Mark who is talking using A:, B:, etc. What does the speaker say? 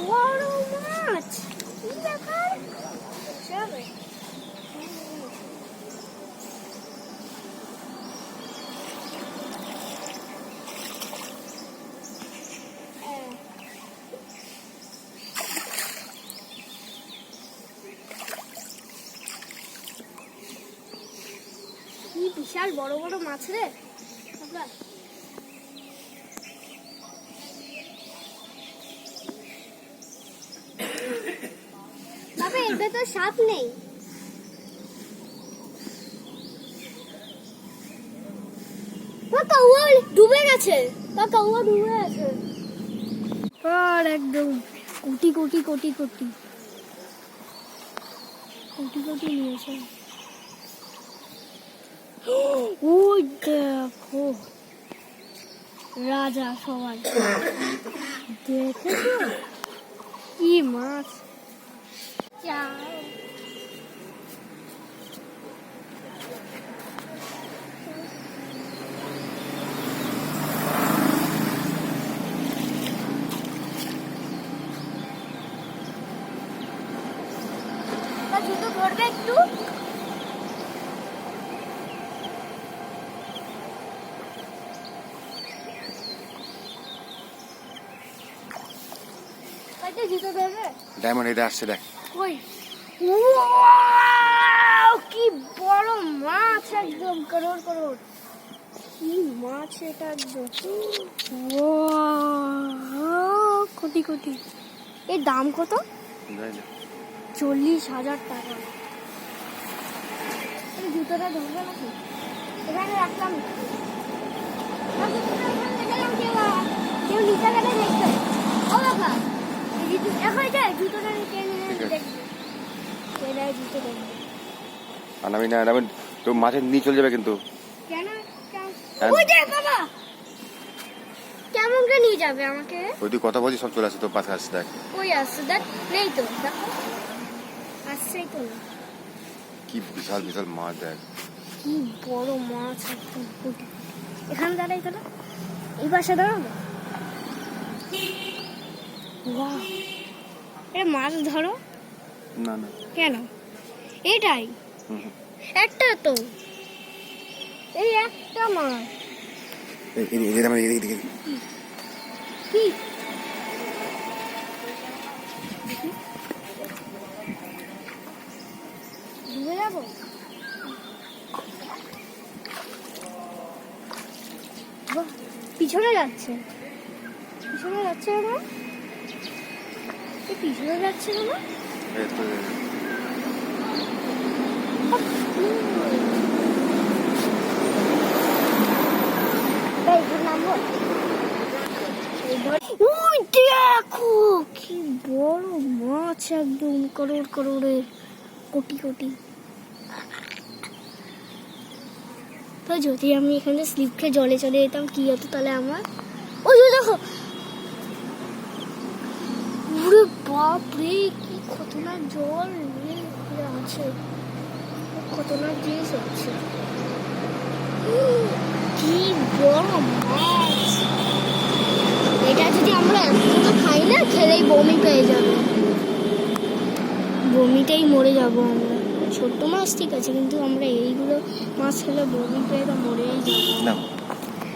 A: বড় মাছ, কি ব্যাপার? চলো কি বিশাল বড় বড় মাছ রে বাবা। বাবা এর ভেতর সাপ নেই? কাউয়া ডুবে গেছে, কাউয়া ডুবে গেছে আর একদম কোটি কোটি কোটি কোটি কোটি কোটি নিয়েছে। ওই দেখো রাজা সবাই দেখেছো কি মাছ। জুতো ধরবে একটু। জুতো ধরবে
B: ডায়মন্ড এটা আসছে দেখ।
A: ওই ওয়াও কি বড় মাছ, একদম করোড় করোড় কি মাছ এটা একদম। ওয়াও কোটি কোটি। এর দাম কত? 40,000 টাকা। জুতোটা ধরবে নাকি? এখানে রাখলাম, কেউ নিচে গেলে দেখবে। ও বাবা এখন এটা জুতোটা নিচে দেখবে, জুতো দেখবে।
B: আর নামি না নামি তো মাছের নিয়ে চলে যাবে কিন্তু।
A: কেন? ওই দেখ বাবা কেমন করে নিয়ে যাবে আমাকে?
B: ওই তুই কথা বলছিস সব চলে আসছে তোর পাশে আসছে দেখ।
A: ওই আসছে দেখ, নেই তো দেখো আসছেই তো না।
B: কি বিশাল বিশাল মাছ দেখ,
A: কি বড় মাছ একদম কোটি। এখানে দাঁড়াই তাহলে, এই পাশে দাঁড়াবো। বাহ এটা মাছ ধরো
B: না না
A: কেন? এটাই একটা তো, এই একটা মাছ। কি ডুবে যাবো? পিছনে যাচ্ছে, পিছনে যাচ্ছে না, পিছনে যাচ্ছে না। ওই দেখো কি বড় মাছ, একদম করোড় করোড়ের কোটি কোটি। তো যদি আমি এখানে স্লিপ খেয়ে জলে চলে যেতাম কি হতো তাহলে আমার? ওই দেখো ওরে বাপ রে কি খতরনাক জল আছে, খতরনাক জিনিস হচ্ছে। কি বড় মাছ, এটা যদি আমরা এখনো খাই না, খেলেই বমি পেয়ে যাবে, বমিতেই মরে যাবো আমরা। ছোট্ট মাছ ঠিক আছে, কিন্তু আমরা এইগুলো মাছ খেলে বমি পেয়ে তো মরেই যাবো।